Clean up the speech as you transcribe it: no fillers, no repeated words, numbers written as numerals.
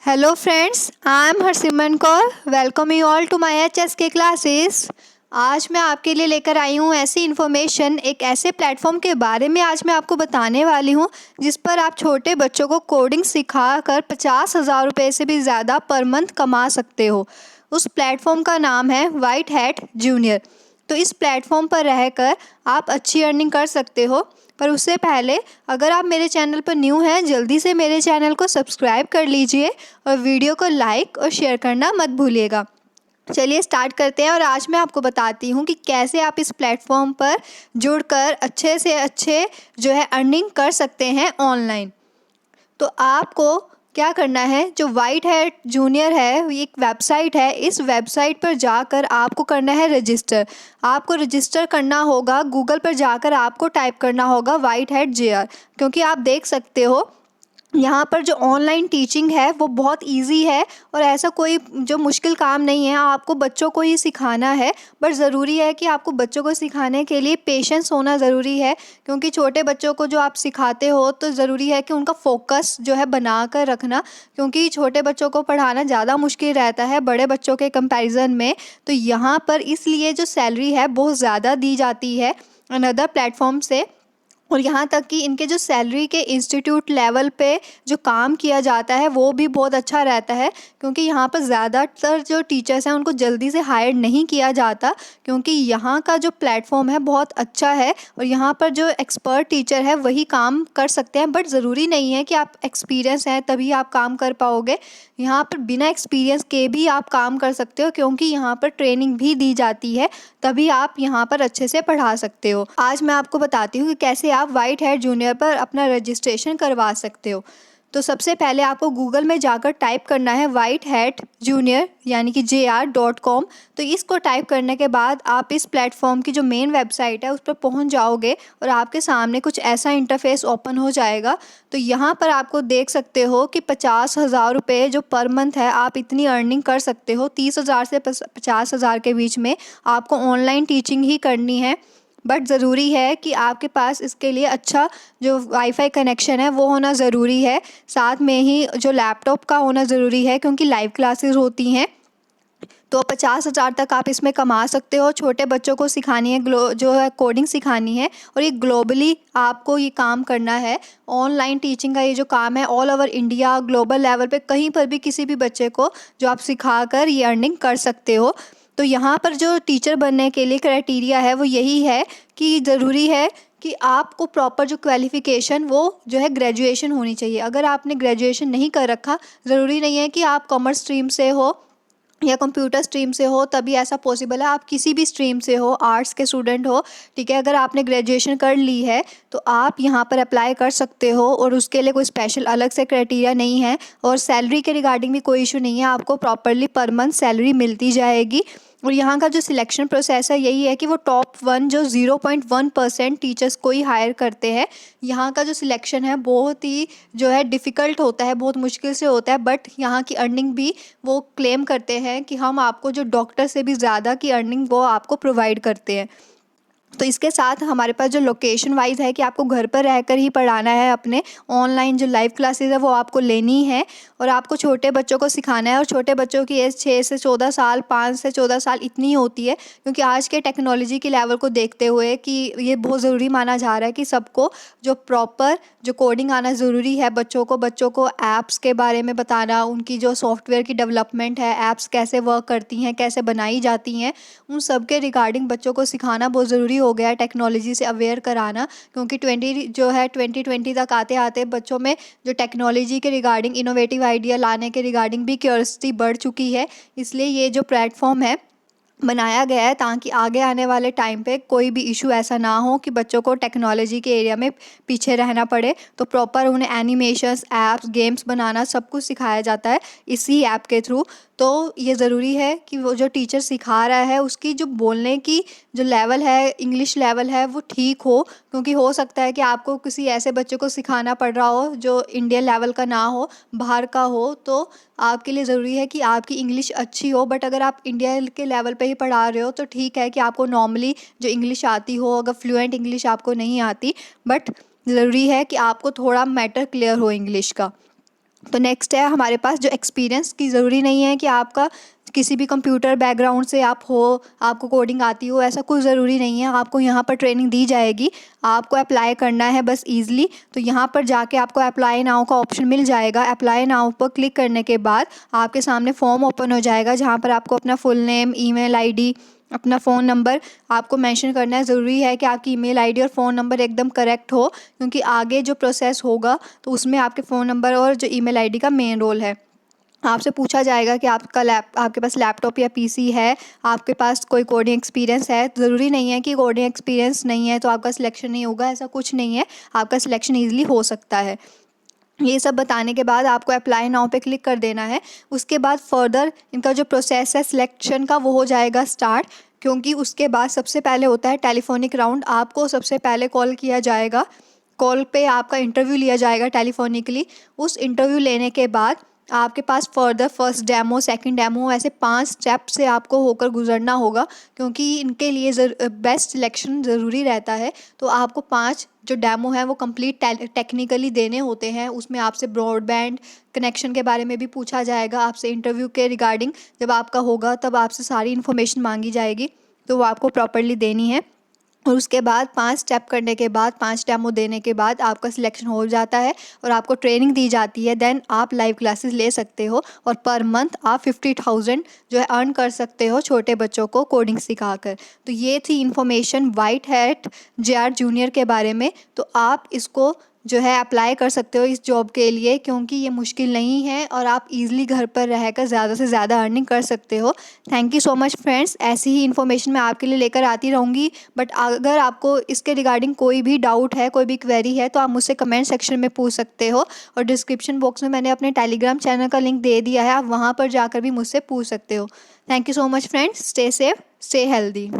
Hello friends, I am Harsimran Kaur. Welcome you all to my HSK classes. आज मैं आपके लिए लेकर आई हूँ ऐसी इन्फॉर्मेशन, एक ऐसे प्लेटफॉर्म के बारे में आज मैं आपको बताने वाली हूँ जिस पर आप छोटे बच्चों को कोडिंग सिखाकर 50,000 रुपये से भी ज़्यादा पर मंथ कमा सकते हो। उस प्लेटफॉर्म का नाम है व्हाइट हैट जूनियर। तो इस प्लेटफॉर्म पर रहकर आप अच्छी अर्निंग कर सकते हो। पर उससे पहले अगर आप मेरे चैनल पर न्यू हैं, जल्दी से मेरे चैनल को सब्सक्राइब कर लीजिए और वीडियो को लाइक और शेयर करना मत भूलिएगा। चलिए स्टार्ट करते हैं और आज मैं आपको बताती हूँ कि कैसे आप इस प्लेटफॉर्म पर जुड़कर अच्छे से अच्छे जो है अर्निंग कर सकते हैं ऑनलाइन। तो आपको क्या करना है, जो व्हाइट हैट जूनियर है ये एक वेबसाइट है। इस वेबसाइट पर जाकर आपको करना है रजिस्टर। आपको रजिस्टर करना होगा, गूगल पर जाकर आपको टाइप करना होगा व्हाइट हैट JR, क्योंकि आप देख सकते हो यहाँ पर जो ऑनलाइन टीचिंग है वो बहुत इजी है और ऐसा कोई जो मुश्किल काम नहीं है। आपको बच्चों को ही सिखाना है, बट ज़रूरी है कि आपको बच्चों को सिखाने के लिए पेशेंस होना ज़रूरी है, क्योंकि छोटे बच्चों को जो आप सिखाते हो तो ज़रूरी है कि उनका फोकस जो है बना कर रखना, क्योंकि छोटे बच्चों को पढ़ाना ज़्यादा मुश्किल रहता है बड़े बच्चों के कंपैरिजन में। तो यहाँ पर इसलिए जो सैलरी है बहुत ज़्यादा दी जाती है अनदर प्लेटफॉर्म से। और यहाँ तक कि इनके जो सैलरी के इंस्टीट्यूट लेवल पे जो काम किया जाता है वो भी बहुत अच्छा रहता है, क्योंकि यहाँ पर ज़्यादातर जो टीचर्स हैं उनको जल्दी से हायर नहीं किया जाता, क्योंकि यहाँ का जो प्लेटफॉर्म है बहुत अच्छा है और यहाँ पर जो एक्सपर्ट टीचर है वही काम कर सकते हैं। बट ज़रूरी नहीं है कि आप एक्सपीरियंस हैं तभी आप काम कर पाओगे। यहाँ पर बिना एक्सपीरियंस के भी आप काम कर सकते हो, क्योंकि यहाँ पर ट्रेनिंग भी दी जाती है, तभी आप यहाँ पर अच्छे से पढ़ा सकते हो। आज मैं आपको बताती हूँ कि कैसे आप व्हाइट हैट जूनियर पर अपना रजिस्ट्रेशन करवा सकते हो। तो सबसे पहले आपको गूगल में जाकर टाइप करना है व्हाइट हैट जूनियर यानी कि JR.com। तो इसको टाइप करने के बाद आप इस प्लेटफॉर्म की जो मेन वेबसाइट है उस पर पहुँच जाओगे और आपके सामने कुछ ऐसा इंटरफेस ओपन हो जाएगा। तो यहाँ पर आपको देख सकते हो कि 50,000 रुपये जो पर मंथ है आप इतनी अर्निंग कर सकते हो। 30,000 से 50,000 के बीच में आपको ऑनलाइन टीचिंग ही करनी है, बट ज़रूरी है कि आपके पास इसके लिए अच्छा जो वाईफाई कनेक्शन है वो होना ज़रूरी है। साथ में ही जो लैपटॉप का होना ज़रूरी है, क्योंकि लाइव क्लासेस होती हैं। तो 50,000 तक आप इसमें कमा सकते हो। छोटे बच्चों को सिखानी है, जो है कोडिंग सिखानी है, और ये ग्लोबली आपको ये काम करना है। ऑनलाइन टीचिंग का ये जो काम है all over India global level पे कहीं पर भी किसी भी बच्चे को जो आप सिखाकर ये अर्निंग कर सकते हो। तो यहाँ पर जो टीचर बनने के लिए क्राइटेरिया है वो यही है कि ज़रूरी है कि आपको प्रॉपर जो क्वालिफ़िकेशन वो जो है ग्रेजुएशन होनी चाहिए। अगर आपने ग्रेजुएशन नहीं कर रखा, ज़रूरी नहीं है कि आप कॉमर्स स्ट्रीम से हो या कंप्यूटर स्ट्रीम से हो तभी ऐसा पॉसिबल है। आप किसी भी स्ट्रीम से हो, आर्ट्स के स्टूडेंट हो, ठीक है, अगर आपने ग्रेजुएशन कर ली है तो आप यहाँ पर अप्लाई कर सकते हो और उसके लिए कोई स्पेशल अलग से क्राइटेरिया नहीं है। और सैलरी के रिगार्डिंग भी कोई इशू नहीं है, आपको प्रॉपरली पर मंथ सैलरी मिलती जाएगी। और यहाँ का जो सिलेक्शन प्रोसेस है यही है कि वो टॉप 1 जो 0.1% टीचर्स को ही हायर करते हैं। यहाँ का जो सिलेक्शन है बहुत ही जो है डिफ़िकल्ट होता है, बहुत मुश्किल से होता है, बट यहाँ की अर्निंग भी वो क्लेम करते हैं कि हम आपको जो डॉक्टर से भी ज़्यादा की अर्निंग वो आपको प्रोवाइड करते हैं। तो इसके साथ हमारे पास जो लोकेशन वाइज है कि आपको घर पर रहकर ही पढ़ाना है, अपने ऑनलाइन जो लाइव क्लासेस है वो आपको लेनी है और आपको छोटे बच्चों को सिखाना है। और छोटे बच्चों की एज 6 से 14 साल, 5 से 14 साल इतनी होती है, क्योंकि आज के टेक्नोलॉजी के लेवल को देखते हुए कि ये बहुत ज़रूरी माना जा रहा है कि सबको जो प्रॉपर जो कोडिंग आना ज़रूरी है। बच्चों को ऐप्स के बारे में बताना, उनकी जो सॉफ्टवेयर की डेवलपमेंट है, ऐप्स कैसे वर्क करती हैं, कैसे बनाई जाती हैं, उन सब के रिगार्डिंग बच्चों को सिखाना बहुत ज़रूरी हो गया है, टेक्नोलॉजी से अवेयर कराना। क्योंकि 2020 तक आते आते बच्चों में जो टेक्नोलॉजी के रिगार्डिंग इनोवेटिव आइडिया लाने के रिगार्डिंग भी क्यूरियोसिटी बढ़ चुकी है। इसलिए ये जो प्लेटफॉर्म है बनाया गया है ताकि आगे आने वाले टाइम पे कोई भी इशू ऐसा ना हो कि बच्चों को टेक्नोलॉजी के एरिया में पीछे रहना पड़े। तो प्रॉपर उन्हें एनिमेशंस, ऐप्स, गेम्स बनाना सब कुछ सिखाया जाता है इसी ऐप के थ्रू। तो ये ज़रूरी है कि वो जो टीचर सिखा रहा है उसकी जो बोलने की जो लेवल है, इंग्लिश लेवल है, वो ठीक हो, क्योंकि हो सकता है कि आपको किसी ऐसे बच्चे को सिखाना पड़ रहा हो जो इंडियन लेवल का ना हो, बाहर का हो। तो आपके लिए ज़रूरी है कि आपकी इंग्लिश अच्छी हो। बट अगर आप इंडिया के लेवल पे ही पढ़ा रहे हो तो ठीक है कि आपको नॉर्मली जो इंग्लिश आती हो, अगर फ्लुएंट इंग्लिश आपको नहीं आती, बट ज़रूरी है कि आपको थोड़ा मैटर क्लियर हो इंग्लिश का। तो नेक्स्ट है हमारे पास जो एक्सपीरियंस की ज़रूरी नहीं है कि आपका किसी भी कंप्यूटर बैकग्राउंड से आप हो, आपको कोडिंग आती हो, ऐसा कुछ ज़रूरी नहीं है। आपको यहाँ पर ट्रेनिंग दी जाएगी, आपको अप्लाई करना है बस ईज़िली। तो यहाँ पर जाके आपको अप्लाई नाउ का ऑप्शन मिल जाएगा। अप्लाई नाउ पर क्लिक करने के बाद आपके सामने फॉर्म ओपन हो जाएगा, जहाँ पर आपको अपना फुल नेम, ईमेल आईडी, अपना फ़ोन नंबर आपको मेंशन करना है। ज़रूरी है कि आपकी ईमेल आईडी और फ़ोन नंबर एकदम करेक्ट हो, क्योंकि आगे जो प्रोसेस होगा तो उसमें आपके फ़ोन नंबर और जो ईमेल आईडी का मेन रोल है। आपसे पूछा जाएगा कि आपके पास लैपटॉप या पीसी है, आपके पास कोई कोडिंग एक्सपीरियंस है। ज़रूरी नहीं है कि कोडिंग एक्सपीरियंस नहीं है तो आपका सिलेक्शन नहीं होगा, ऐसा कुछ नहीं है, आपका सिलेक्शन ईज़िली हो सकता है। ये सब बताने के बाद आपको अप्लाई नाउ पे क्लिक कर देना है। उसके बाद फर्दर इनका जो प्रोसेस है सिलेक्शन का वो हो जाएगा स्टार्ट, क्योंकि उसके बाद सबसे पहले होता है टेलीफोनिक राउंड। आपको सबसे पहले कॉल किया जाएगा, कॉल पे आपका इंटरव्यू लिया जाएगा टेलीफोनिकली। उस इंटरव्यू लेने के बाद आपके पास further first demo, second demo, ऐसे 5 स्टेप से आपको होकर गुजरना होगा, क्योंकि इनके लिए बेस्ट सिलेक्शन ज़रूरी रहता है। तो आपको 5 जो डेमो है वो कंप्लीट टेक्निकली देने होते हैं। उसमें आपसे ब्रॉडबैंड कनेक्शन के बारे में भी पूछा जाएगा, आपसे इंटरव्यू के रिगार्डिंग जब आपका होगा तब आपसे सारी इन्फॉर्मेशन मांगी जाएगी, तो वो आपको प्रॉपरली देनी है। और उसके बाद 5 स्टेप करने के बाद, 5 डेमो देने के बाद आपका सिलेक्शन हो जाता है और आपको ट्रेनिंग दी जाती है। देन आप लाइव क्लासेस ले सकते हो और पर मंथ आप 50,000 जो है अर्न कर सकते हो छोटे बच्चों को कोडिंग सिखाकर। तो ये थी information white hat JR junior के बारे में। तो आप इसको जो है अप्लाई कर सकते हो इस जॉब के लिए, क्योंकि ये मुश्किल नहीं है और आप इजीली घर पर रहकर ज़्यादा से ज़्यादा अर्निंग कर सकते हो। Thank you so much friends, ऐसी ही इन्फॉर्मेशन मैं आपके लिए लेकर आती रहूँगी। बट अगर आपको इसके रिगार्डिंग कोई भी डाउट है, कोई भी क्वेरी है, तो आप मुझसे कमेंट सेक्शन में पूछ सकते हो। और डिस्क्रिप्शन बॉक्स में मैंने अपने टेलीग्राम चैनल का लिंक दे दिया है, आप वहाँ पर जाकर भी मुझसे पूछ सकते हो। Thank you so much friends, stay safe, stay healthy.